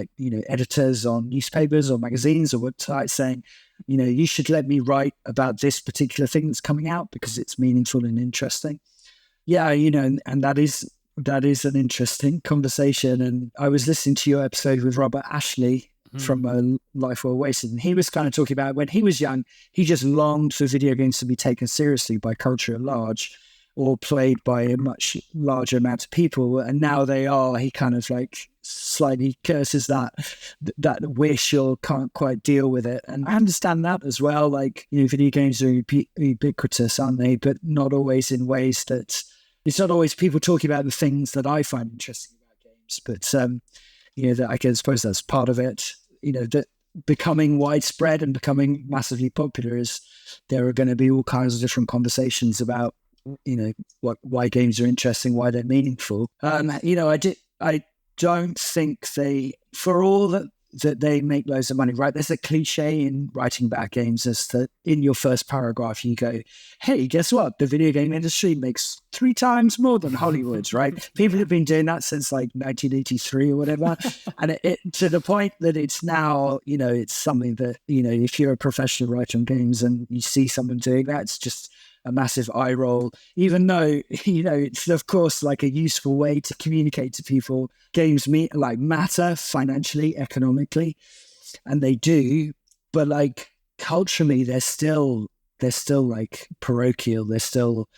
editors on newspapers or magazines or websites saying, you should let me write about this particular thing that's coming out because it's meaningful and interesting. Yeah, and that is an interesting conversation. And I was listening to your episode with Robert Ashley from Life Well Wasted, and he was kind of talking about when he was young, he just longed for video games to be taken seriously by culture at large, or played by a much larger amount of people, and now they are. He kind of like slightly curses that wish or can't quite deal with it, and I understand that as well. Like, video games are ubiquitous, aren't they? But not always in ways that it's not always people talking about the things that I find interesting about games. But that I suppose that's part of it. That becoming widespread and becoming massively popular is there are going to be all kinds of different conversations about why games are interesting, why they're meaningful. I don't think for all that they make loads of money, right? There's a cliche in writing about games is that in your first paragraph you go, hey, guess what? The video game industry makes 3 times more than Hollywood's, right? People have been doing that since like 1983 or whatever. And it to the point that it's now, it's something that, if you're a professional writer on games and you see someone doing that, it's just a massive eye roll, even though, it's of course like a useful way to communicate to people. Games matter financially, economically, and they do, but like culturally, they're still like parochial. They're still,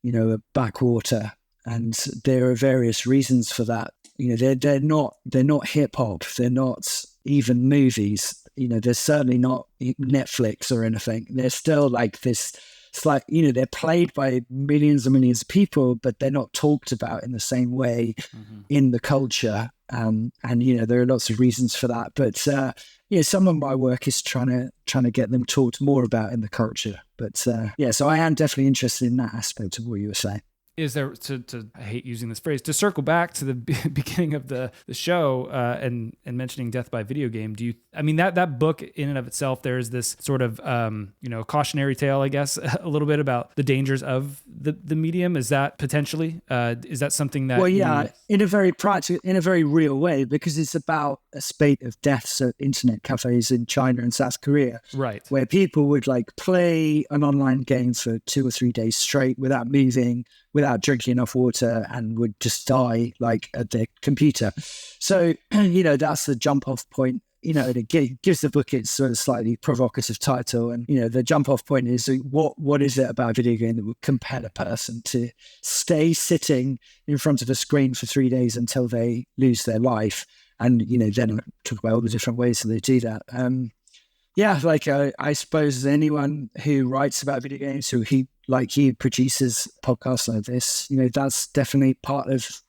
a backwater, and there are various reasons for that. They're not hip hop. They're not even movies. They're certainly not Netflix or anything. They're still like this. It's like, they're played by millions and millions of people, but they're not talked about in the same way in the culture. And, there are lots of reasons for that. But, some of my work is trying to get them talked more about in the culture. But, so I am definitely interested in that aspect of what you were saying. Is there, I hate using this phrase, to circle back to the beginning of the show and mentioning death by video game, that book in and of itself, there's this sort of, cautionary tale, I guess, a little bit about the dangers of the medium. Is that potentially, is that something that... Well, yeah, in a very practical, in a very real way, because it's about a spate of deaths at internet cafes in China and South Korea. Right. Where people would like play an online game for 2 or 3 days straight without moving, without drinking enough water, and would just die like at their computer. So, that's the jump off point. It gives the book its sort of slightly provocative title. And, the jump off point is what is it about video game that would compel a person to stay sitting in front of a screen for 3 days until they lose their life? And, then talk about all the different ways that they do that. I suppose anyone who writes about video games, who produces podcasts like this, that's definitely part of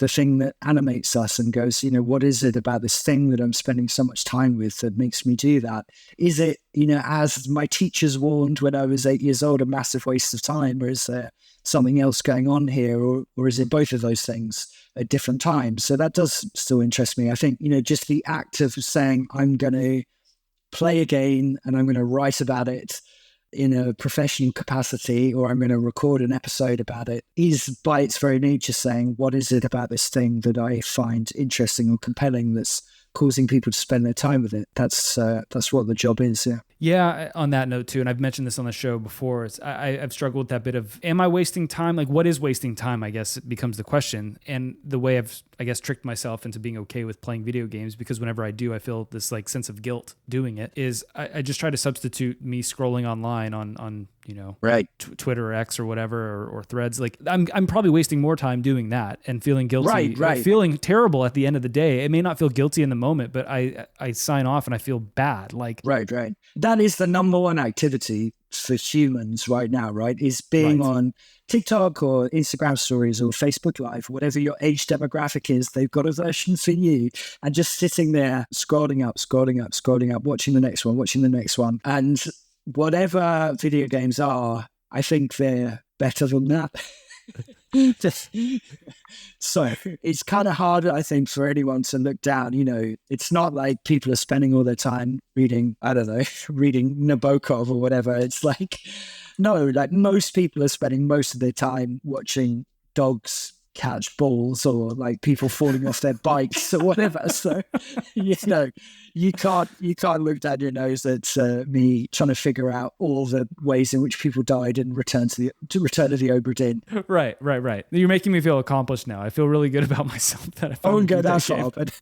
the thing that animates us and goes, what is it about this thing that I'm spending so much time with that makes me do that? Is it, as my teachers warned when I was 8 years old, a massive waste of time, or is there something else going on here, or is it both of those things at different times? So that does still interest me. I think, just the act of saying, I'm going to play a game and I'm going to write about it in a professional capacity, or I'm going to record an episode about it, is by its very nature saying, what is it about this thing that I find interesting or compelling that's causing people to spend their time with it? That's what the job is. Yeah, on that note too, and I've mentioned this on the show before, I've struggled with that bit of, am I wasting time? Like, what is wasting time, I guess, becomes the question. And the way I've, I guess, tricked myself into being okay with playing video games, because whenever I do, I feel this like sense of guilt doing it, is I just try to substitute me scrolling online on right. Twitter or X or whatever, or Threads. Like, I'm probably wasting more time doing that and feeling guilty, right. feeling terrible at the end of the day. It may not feel guilty in the moment, but I sign off and I feel bad. Like, right. That is the number one activity for humans right now, right? Is being on TikTok or Instagram stories or Facebook Live, whatever your age demographic is, they've got a version for you, and just sitting there, scrolling up, watching the next one. And whatever video games are, I think they're better than that. So it's kind of hard, I think, for anyone to look down. It's not like people are spending all their time reading Nabokov or whatever. It's like, no, like most people are spending most of their time watching dogs catch balls, or like people falling off their bikes or whatever. So, you can't look down your nose at me trying to figure out all the ways in which people died and return to the Obra Dinn. Right. You're making me feel accomplished now. I feel really good about myself that I won't go that far, but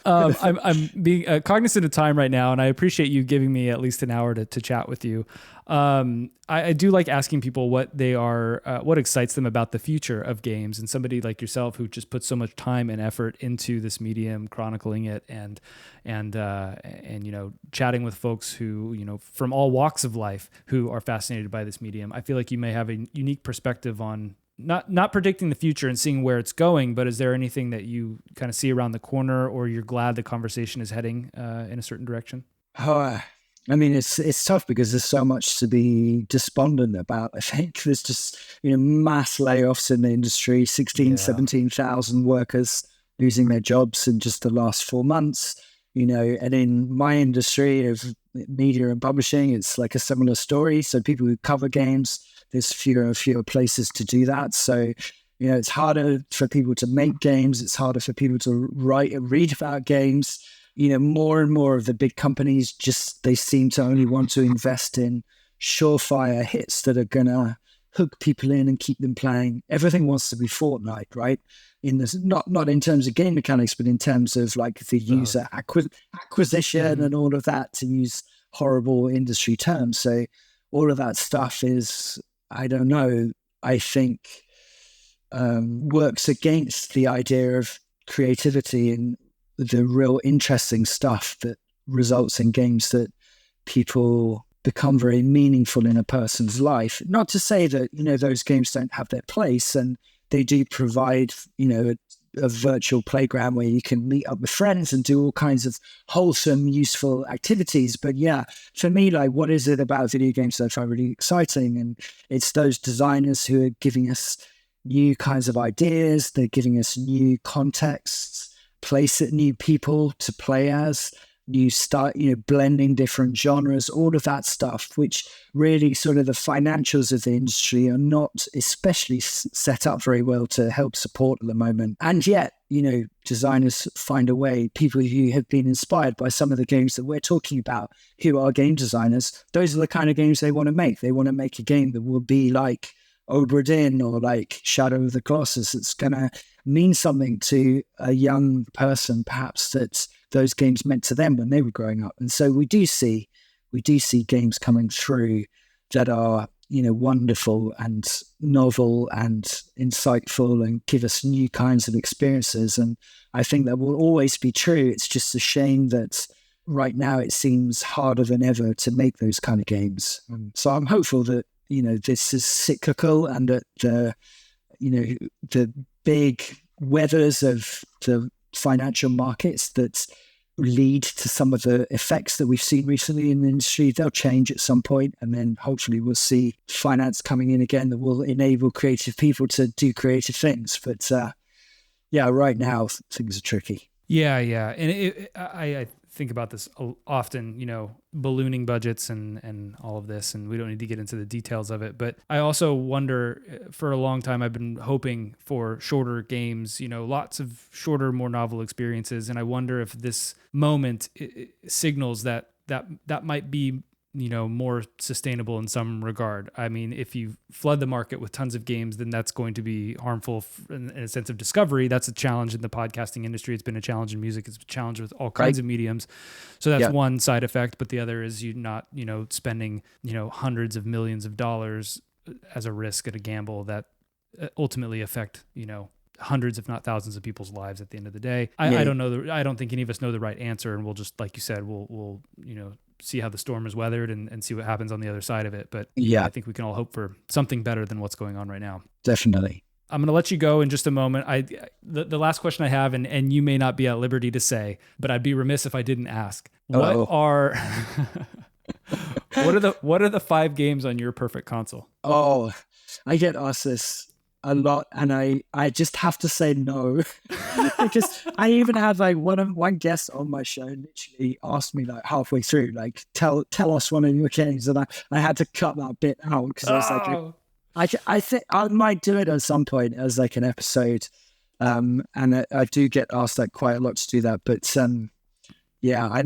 I'm being cognizant of time right now, and I appreciate you giving me at least an hour to chat with you. I do like asking people what excites them about the future of games, and somebody like yourself who just puts so much time and effort into this medium, chronicling it, and chatting with folks who, from all walks of life who are fascinated by this medium. I feel like you may have a unique perspective on not predicting the future and seeing where it's going, but is there anything that you kind of see around the corner, or you're glad the conversation is heading in a certain direction? I mean, it's tough because there's so much to be despondent about. I think there's just, mass layoffs in the industry, 17,000 workers losing their jobs in just the last 4 months, and in my industry of media and publishing, it's like a similar story. So people who cover games, there's fewer and fewer places to do that. So, it's harder for people to make games. It's harder for people to write and read about games. More and more of the big companies they seem to only want to invest in surefire hits that are going to hook people in and keep them playing. Everything wants to be Fortnite, right? In this, not in terms of game mechanics, but in terms of like the user acquisition and all of that, to use horrible industry terms. So all of that stuff is, I don't know, I think works against the idea of creativity and the real interesting stuff that results in games that people become very meaningful in a person's life. Not to say that, those games don't have their place, and they do provide, a virtual playground where you can meet up with friends and do all kinds of wholesome, useful activities. But yeah, for me, like, what is it about video games that I find really exciting? And it's those designers who are giving us new kinds of ideas. They're giving us new contexts, new people to play as, new start, blending different genres, all of that stuff, which really sort of the financials of the industry are not especially set up very well to help support at the moment. And yet, designers find a way, people who have been inspired by some of the games that we're talking about, who are game designers, those are the kind of games they want to make. They want to make a game that will be like Obra Dinn or like Shadow of the Colossus. It's going to mean something to a young person, perhaps, that those games meant to them when they were growing up. And so we do see games coming through that are, wonderful and novel and insightful and give us new kinds of experiences. And I think that will always be true. It's just a shame that right now it seems harder than ever to make those kind of games. So I'm hopeful that this is cyclical, and that the big weathers of the financial markets that lead to some of the effects that we've seen recently in the industry, they'll change at some point, and then hopefully we'll see finance coming in again that will enable creative people to do creative things. But right now things are tricky. Yeah, and I think about this often, ballooning budgets and all of this, and we don't need to get into the details of it. But I also wonder, for a long time, I've been hoping for shorter games, lots of shorter, more novel experiences. And I wonder if this moment signals that might be, more sustainable in some regard. I mean, if you flood the market with tons of games, then that's going to be harmful in a sense of discovery. That's a challenge in the podcasting industry. It's been a challenge in music. It's a challenge with all kinds of mediums. So that's one side effect. But the other is you not, spending, hundreds of millions of dollars as a risk at a gamble that ultimately affect, hundreds, if not thousands of people's lives at the end of the day. I don't know. I don't think any of us know the right answer. And we'll just, like you said, we'll see how the storm is weathered and see what happens on the other side of it. But I think we can all hope for something better than what's going on right now. Definitely. I'm going to let you go in just a moment. The last question I have, and you may not be at liberty to say, but I'd be remiss if I didn't ask. What are the 5 games on your perfect console? Oh, I get asked this a lot, and I just have to say no. Because I even had one guest on my show literally asked me halfway through, tell us one of your games, and I had to cut that bit out because I was I think I might do it at some point as an episode, and I do get asked quite a lot to do that, but I'm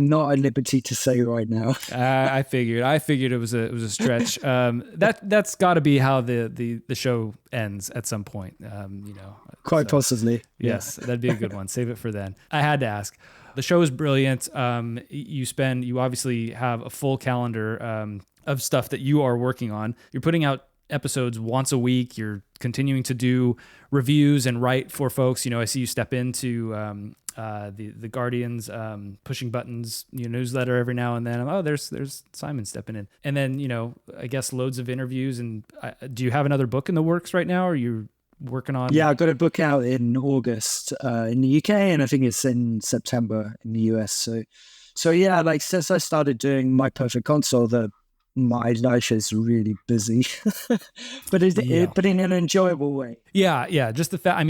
not at liberty to say right now. I figured it was a stretch. That's got to be how the show ends at some point. Quite possibly. Yes, that'd be a good one. Save it for then. I had to ask. The show is brilliant. You obviously have a full calendar of stuff that you are working on. You're putting out episodes once a week. You're continuing to do reviews and write for folks. I see you step into the Guardian's Pushing Buttons newsletter every now and then. There's Simon stepping in, and then I guess loads of interviews. And do you have another book in the works right now? Or are you working on? Yeah, I got a book out in August in the UK, and I think it's in September in the US. So yeah, since I started doing My Perfect Console, my life is really busy, but in an enjoyable way. Yeah. Just the fact,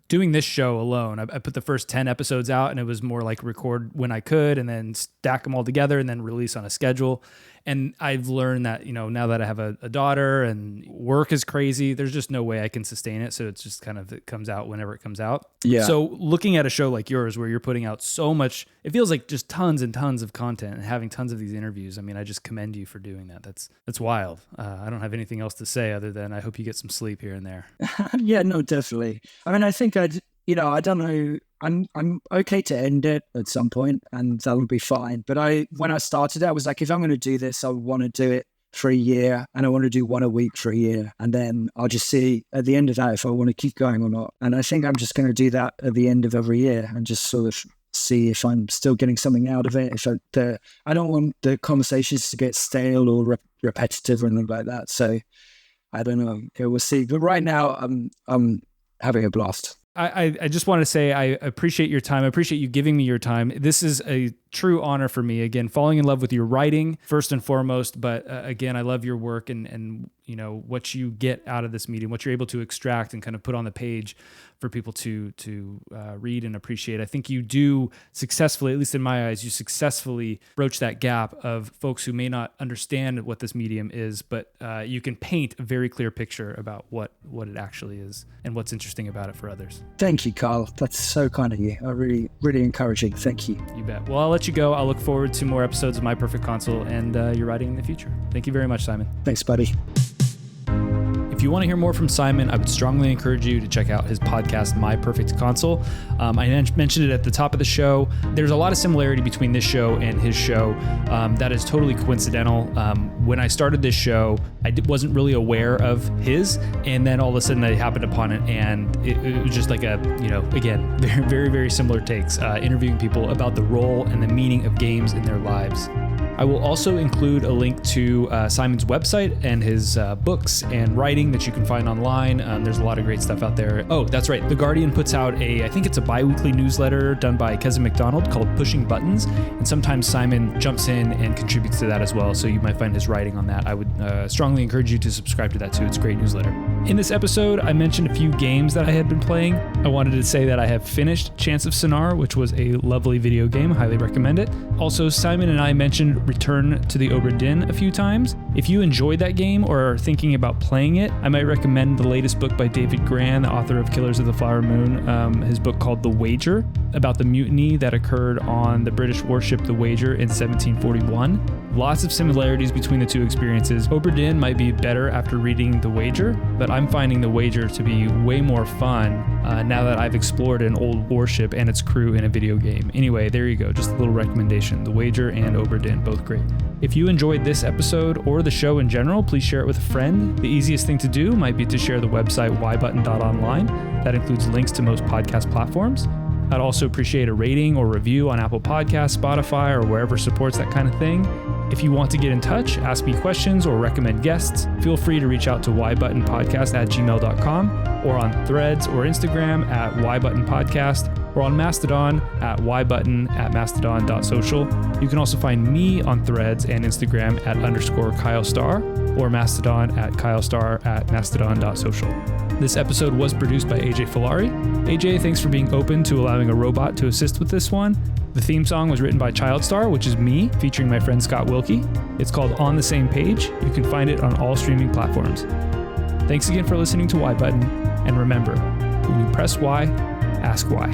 doing this show alone, I put the first 10 episodes out, and it was more like record when I could and then stack them all together and then release on a schedule. And I've learned that, now that I have a daughter and work is crazy, there's just no way I can sustain it. So it's just it comes out whenever it comes out. Yeah. So looking at a show like yours, where you're putting out so much, it feels like just tons and tons of content and having tons of these interviews. I just commend you for doing that. That's wild. I don't have anything else to say other than I hope you get some sleep here and there. Yeah, no, definitely. I think I don't know. I'm okay to end it at some point, and that'll be fine. But when I started it, I was like, if I'm going to do this, I want to do it for a year, and I want to do one a week for a year, and then I'll just see at the end of that if I want to keep going or not. And I think I'm just going to do that at the end of every year and just sort of see if I'm still getting something out of it. I don't want the conversations to get stale or repetitive or anything like that. So I don't know. We'll see. But right now, I'm having a blast. I just want to say I appreciate your time. I appreciate you giving me your time. This is a true honor for me. Again, falling in love with your writing first and foremost, but again, I love your work and what you get out of this medium, what you're able to extract and kind of put on the page for people to read and appreciate. I think you do successfully, at least in my eyes, you successfully broach that gap of folks who may not understand what this medium is, but you can paint a very clear picture about what it actually is and what's interesting about it for others. Thank you, Carl. That's so kind of you. Really, really encouraging. Thank you. You bet. Well, I'll let you go. I'll look forward to more episodes of My Perfect Console and your writing in the future. Thank you very much, Simon. Thanks, buddy. If you want to hear more from Simon, I would strongly encourage you to check out his podcast, My Perfect Console. I mentioned it at the top of the show. There's a lot of similarity between this show and his show. That is totally coincidental. When I started this show, I wasn't really aware of his, and then all of a sudden I happened upon it, and it was just like again, very, very, very similar takes, interviewing people about the role and the meaning of games in their lives. I will also include a link to Simon's website and his books and writing that you can find online. There's a lot of great stuff out there. Oh, that's right. The Guardian puts out I think it's a bi-weekly newsletter done by Keza McDonald called Pushing Buttons. And sometimes Simon jumps in and contributes to that as well. So you might find his writing on that. I would strongly encourage you to subscribe to that too. It's a great newsletter. In this episode, I mentioned a few games that I had been playing. I wanted to say that I have finished Chants of Sennaar, which was a lovely video game. Highly recommend it. Also, Simon and I mentioned Return to the Obra Dinn a few times. If you enjoyed that game or are thinking about playing it, I might recommend the latest book by David Grann, the author of Killers of the Flower Moon, his book called The Wager, about the mutiny that occurred on the British warship The Wager in 1741. Lots of similarities between the two experiences. Obra Dinn might be better after reading The Wager, but I'm finding The Wager to be way more fun now that I've explored an old warship and its crew in a video game. Anyway, there you go. Just a little recommendation. The Wager and Obra Dinn, both great. If you enjoyed this episode or the show in general, please share it with a friend. The easiest thing to do might be to share the website ybutton.online. That includes links to most podcast platforms. I'd also appreciate a rating or review on Apple Podcasts, Spotify, or wherever supports that kind of thing. If you want to get in touch, ask me questions, or recommend guests, feel free to reach out to ybuttonpodcast@gmail.com or on Threads or Instagram at ybuttonpodcast or on Mastodon at ybutton@mastodon.social. You can also find me on Threads and Instagram at _Kyle Starr or Mastodon at kylestarr@mastodon.social. This episode was produced by AJ Filari. AJ, thanks for being open to allowing a robot to assist with this one. The theme song was written by Starr, which is me, featuring my friend Scott Wilkie. It's called On the Same Page. You can find it on all streaming platforms. Thanks again for listening to Y Button, and remember, when you press Y, ask why.